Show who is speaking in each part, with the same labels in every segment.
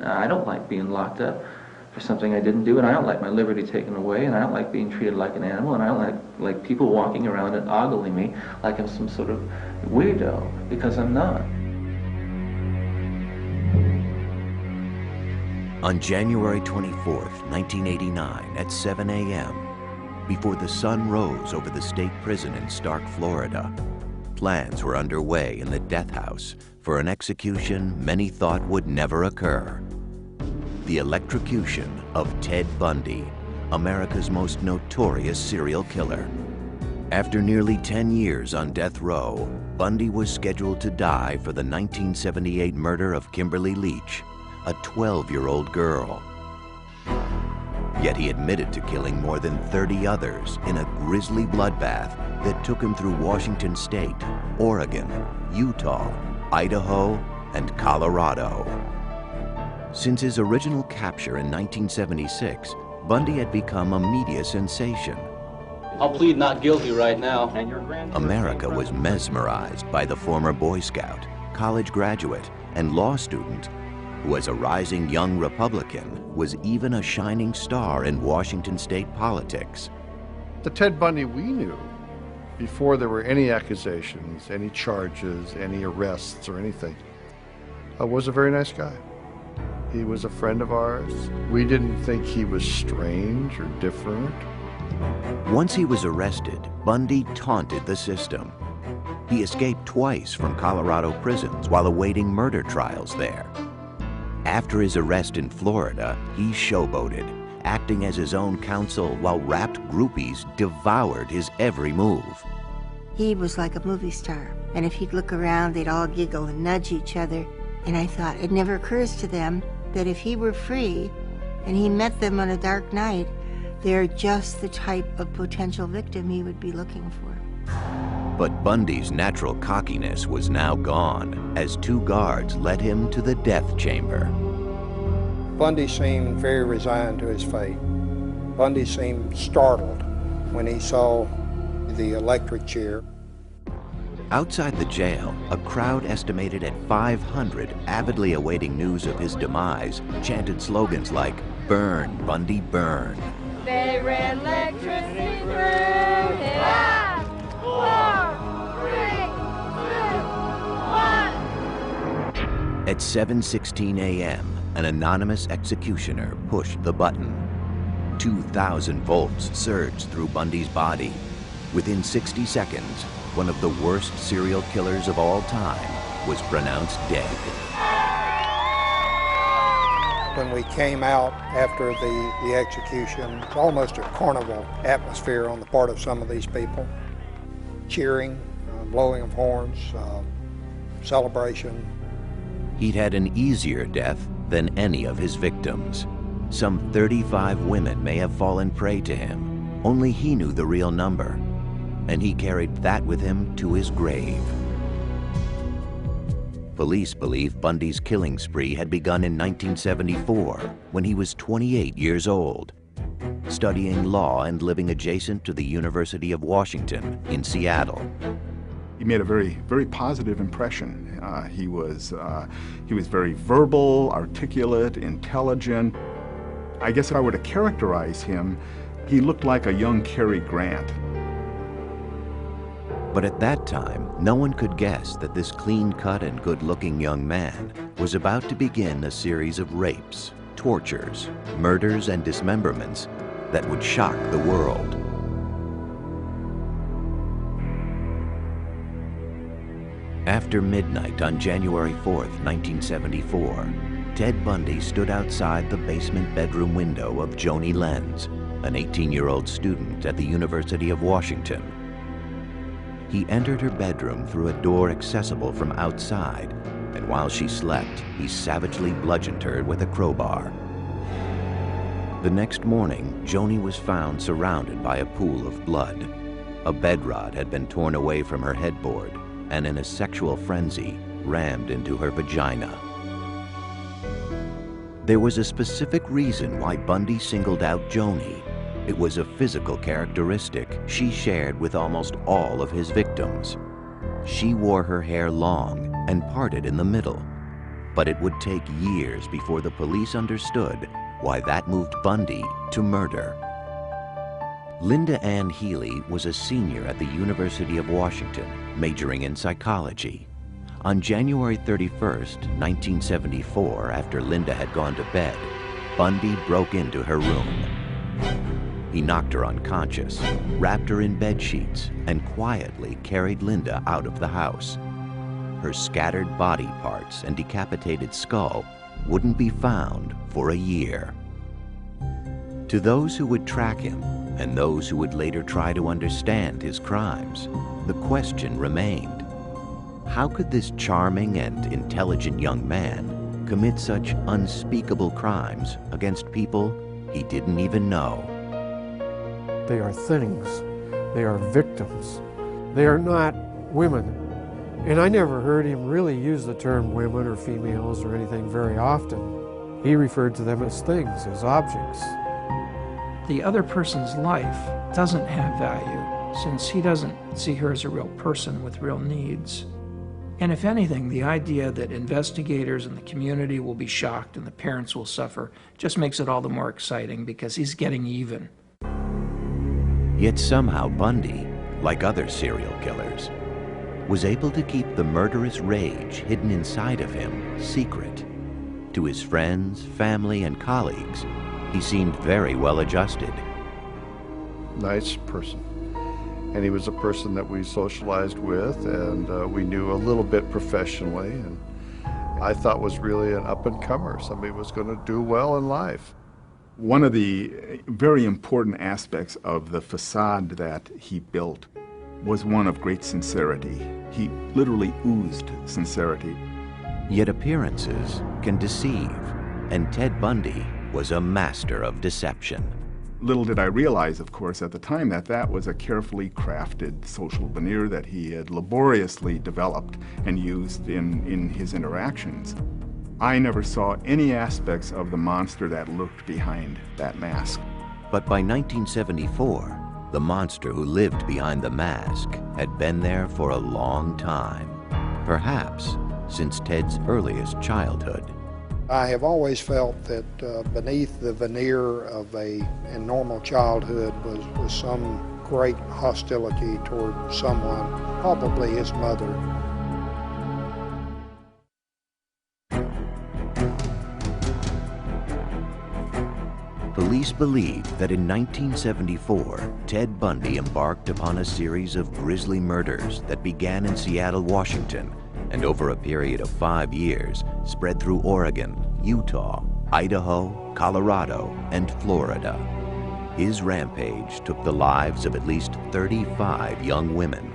Speaker 1: I don't like being locked up for something I didn't do, and I don't like my liberty taken away, and I don't like being treated like an animal, and I don't like people walking around and ogling me like I'm some sort of weirdo, because I'm not.
Speaker 2: On January 24th, 1989, at 7 a.m., before the sun rose over the state prison in Stark, Florida, plans were underway in the death house for an execution many thought would never occur. The electrocution of Ted Bundy, America's most notorious serial killer. After nearly 10 years on death row, Bundy was scheduled to die for the 1978 murder of Kimberly Leach, a 12-year-old girl. Yet he admitted to killing more than 30 others in a grisly bloodbath that took him through Washington State, Oregon, Utah, Idaho, and Colorado. Since his original capture in 1976, Bundy had become a media sensation.
Speaker 3: I'll plead not guilty right now.
Speaker 2: America was mesmerized by the former Boy Scout, college graduate, and law student who, as a rising young Republican, was even a shining star in Washington state politics.
Speaker 4: The Ted Bundy we knew, before there were any accusations, any charges, any arrests or anything, was a very nice guy. He was a friend of ours. We didn't think he was strange or different.
Speaker 2: Once he was arrested, Bundy taunted the system. He escaped twice from Colorado prisons while awaiting murder trials there. After his arrest in Florida, he showboated, acting as his own counsel while rapt groupies devoured his every move.
Speaker 5: He was like a movie star, and if he'd look around, they'd all giggle and nudge each other. And I thought, it never occurs to them that if he were free and he met them on a dark night, they're just the type of potential victim he would be looking for.
Speaker 2: But Bundy's natural cockiness was now gone as two guards led him to the death chamber.
Speaker 6: Bundy seemed very resigned to his fate. Bundy seemed startled when he saw the electric chair.
Speaker 2: Outside the jail, a crowd estimated at 500 avidly awaiting news of his demise chanted slogans like, "Burn, Bundy, burn."
Speaker 7: They ran electricity through his eyes. 4, 3, 2, 1.
Speaker 2: At 7:16 a.m., an anonymous executioner pushed the button. 2,000 volts surged through Bundy's body. Within 60 seconds, one of the worst serial killers of all time was pronounced dead.
Speaker 6: When we came out after the execution, it was almost a carnival atmosphere on the part of some of these people. Cheering, blowing of horns, celebration.
Speaker 2: He'd had an easier death than any of his victims. Some 35 women may have fallen prey to him. Only he knew the real number, and he carried that with him to his grave. Police believe Bundy's killing spree had begun in 1974, when he was 28 years old, studying law and living adjacent to the University of Washington in Seattle.
Speaker 8: He made a very, very positive impression. He was very verbal, articulate, intelligent. I guess if I were to characterize him, he looked like a young Cary Grant.
Speaker 2: But at that time, no one could guess that this clean-cut and good-looking young man was about to begin a series of rapes, tortures, murders, and dismemberments that would shock the world. After midnight on January 4th, 1974, Ted Bundy stood outside the basement bedroom window of Joni Lenz, an 18-year-old student at the University of Washington. He entered her bedroom through a door accessible from outside, and while she slept, he savagely bludgeoned her with a crowbar. The next morning, Joni was found surrounded by a pool of blood. A bed rod had been torn away from her headboard, and in a sexual frenzy, rammed into her vagina. There was a specific reason why Bundy singled out Joni. It was a physical characteristic she shared with almost all of his victims. She wore her hair long and parted in the middle. But it would take years before the police understood why that moved Bundy to murder. Linda Ann Healy was a senior at the University of Washington, majoring in psychology. On January 31st, 1974, after Linda had gone to bed, Bundy broke into her room. He knocked her unconscious, wrapped her in bed sheets, and quietly carried Linda out of the house. Her scattered body parts and decapitated skull wouldn't be found for a year. To those who would track him, and those who would later try to understand his crimes, the question remained: how could this charming and intelligent young man commit such unspeakable crimes against people he didn't even know?
Speaker 9: They are things. They are victims. They are not women. And I never heard him really use the term women or females or anything very often. He referred to them as things, as objects.
Speaker 10: The other person's life doesn't have value, since he doesn't see her as a real person with real needs. And if anything, the idea that investigators and the community will be shocked and the parents will suffer just makes it all the more exciting, because he's getting even.
Speaker 2: Yet somehow Bundy, like other serial killers, was able to keep the murderous rage hidden inside of him secret. To his friends, family, and colleagues, he seemed very well adjusted.
Speaker 4: Nice person. And he was a person that we socialized with, and we knew a little bit professionally, and I thought was really an up-and-comer, somebody who was going to do well in life.
Speaker 8: One of the very important aspects of the facade that he built was one of great sincerity. He literally oozed sincerity.
Speaker 2: Yet appearances can deceive, and Ted Bundy was a master of deception.
Speaker 8: Little did I realize, of course, at the time that that was a carefully crafted social veneer that he had laboriously developed and used in his interactions. I never saw any aspects of the monster that lurked behind that mask.
Speaker 2: But by 1974, the monster who lived behind the mask had been there for a long time, perhaps since Ted's earliest childhood.
Speaker 6: I have always felt that beneath the veneer of a normal childhood was some great hostility toward someone, probably his mother.
Speaker 2: Police believe that in 1974, Ted Bundy embarked upon a series of grisly murders that began in Seattle, Washington, and over a period of 5 years spread through Oregon, Utah, Idaho, Colorado, and Florida. His rampage took the lives of at least 35 young women.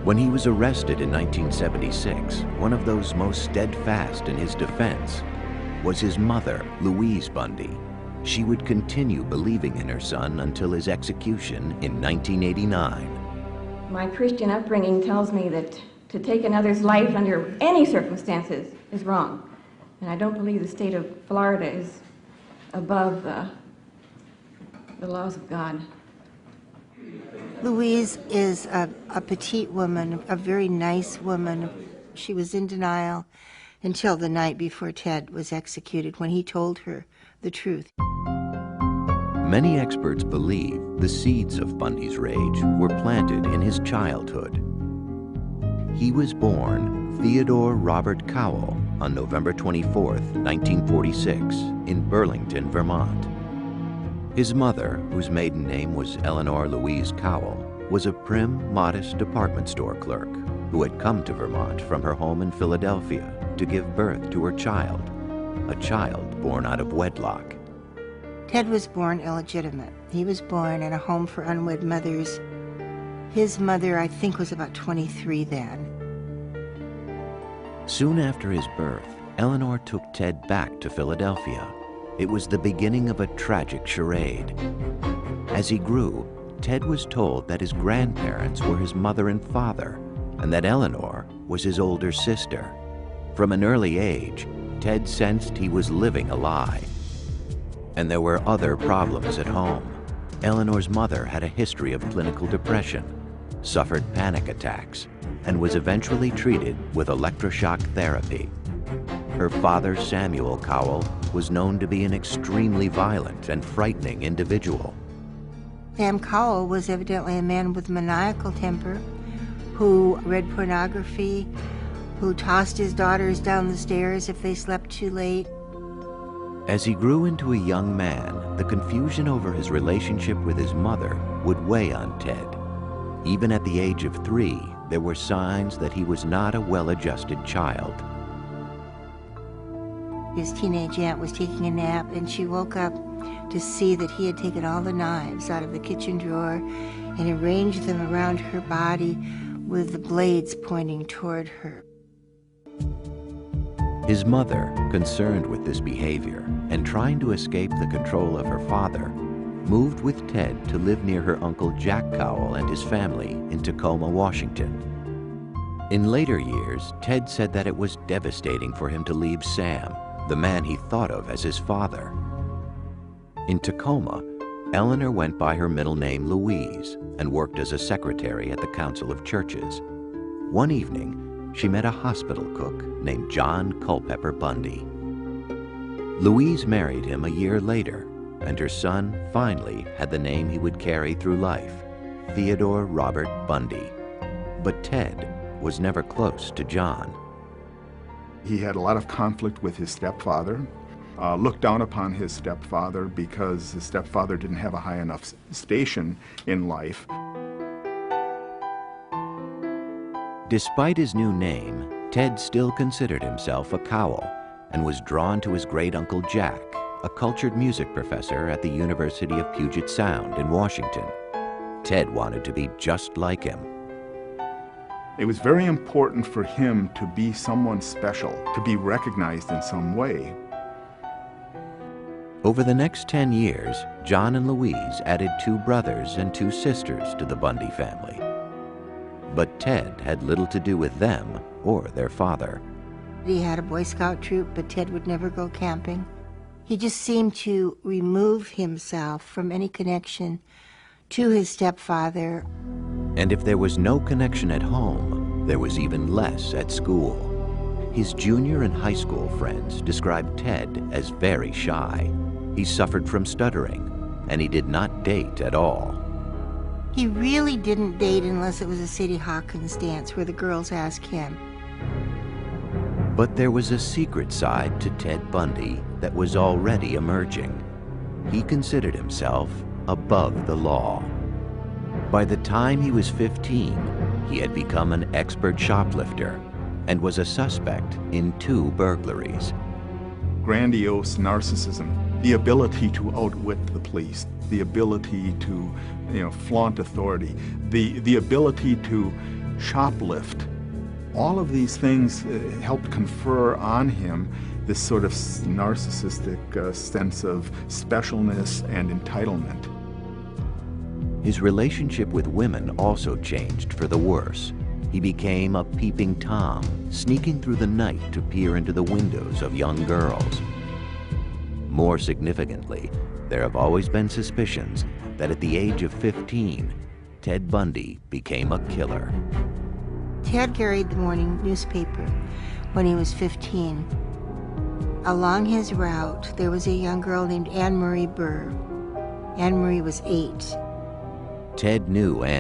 Speaker 2: When he was arrested in 1976, one of those most steadfast in his defense was his mother, Louise Bundy. She would continue believing in her son until his execution in 1989.
Speaker 11: My Christian upbringing tells me that to take another's life under any circumstances is wrong. And I don't believe the state of Florida is above the laws of God.
Speaker 5: Louise is a petite woman, a very nice woman. She was in denial until the night before Ted was executed, when he told her the truth.
Speaker 2: Many experts believe the seeds of Bundy's rage were planted in his childhood. He was born Theodore Robert Cowell on November 24, 1946, in Burlington, Vermont. His mother, whose maiden name was Eleanor Louise Cowell, was a prim, modest department store clerk who had come to Vermont from her home in Philadelphia to give birth to her child, a child born out of wedlock.
Speaker 5: Ted was born illegitimate. He was born in a home for unwed mothers. His mother, I think, was about 23 then.
Speaker 2: Soon after his birth, Eleanor took Ted back to Philadelphia. It was the beginning of a tragic charade. As he grew, Ted was told that his grandparents were his mother and father, and that Eleanor was his older sister. From an early age, Ted sensed he was living a lie. And there were other problems at home. Eleanor's mother had a history of clinical depression, suffered panic attacks, and was eventually treated with electroshock therapy. Her father, Samuel Cowell, was known to be an extremely violent and frightening individual.
Speaker 5: Sam Cowell was evidently a man with maniacal temper, who read pornography, who tossed his daughters down the stairs if they slept too late.
Speaker 2: As he grew into a young man, the confusion over his relationship with his mother would weigh on Ted. Even at the age of 3, there were signs that he was not a well-adjusted child.
Speaker 5: His teenage aunt was taking a nap, and she woke up to see that he had taken all the knives out of the kitchen drawer and arranged them around her body with the blades pointing toward her.
Speaker 2: His mother, concerned with this behavior and trying to escape the control of her father, moved with Ted to live near her uncle Jack Cowell and his family in Tacoma, Washington. In later years, Ted said that it was devastating for him to leave Sam, the man he thought of as his father. In Tacoma, Eleanor went by her middle name Louise and worked as a secretary at the Council of Churches. One evening, she met a hospital cook named John Culpepper Bundy. Louise married him a year later, and her son finally had the name he would carry through life, Theodore Robert Bundy. But Ted was never close to John.
Speaker 8: He had a lot of conflict with his stepfather, looked down upon his stepfather because his stepfather didn't have a high enough station in life.
Speaker 2: Despite his new name, Ted still considered himself a Cowell and was drawn to his great-uncle Jack, a cultured music professor at the University of Puget Sound in Washington. Ted wanted to be just like him.
Speaker 8: It was very important for him to be someone special, to be recognized in some way.
Speaker 2: Over the next 10 years, John and Louise added 2 brothers and 2 sisters to the Bundy family. But Ted had little to do with them or their father.
Speaker 5: He had a Boy Scout troop, but Ted would never go camping. He just seemed to remove himself from any connection to his stepfather.
Speaker 2: And if there was no connection at home, there was even less at school. His junior and high school friends described Ted as very shy. He suffered from stuttering, and he did not date at all.
Speaker 5: He really didn't date unless it was a Sadie Hawkins dance where the girls asked him.
Speaker 2: But there was a secret side to Ted Bundy that was already emerging. He considered himself above the law. By the time he was 15, he had become an expert shoplifter and was a suspect in 2 burglaries.
Speaker 8: Grandiose narcissism, the ability to outwit the police, the ability to flaunt authority, the ability to shoplift. All of these things helped confer on him this sort of narcissistic sense of specialness and entitlement.
Speaker 2: His relationship with women also changed for the worse. He became a peeping Tom, sneaking through the night to peer into the windows of young girls. More significantly, there have always been suspicions that at the age of 15, Ted Bundy became a killer.
Speaker 5: Ted carried the morning newspaper when he was 15. Along his route, there was a young girl named Anne Marie Burr. Anne Marie was 8.
Speaker 2: Ted knew Anne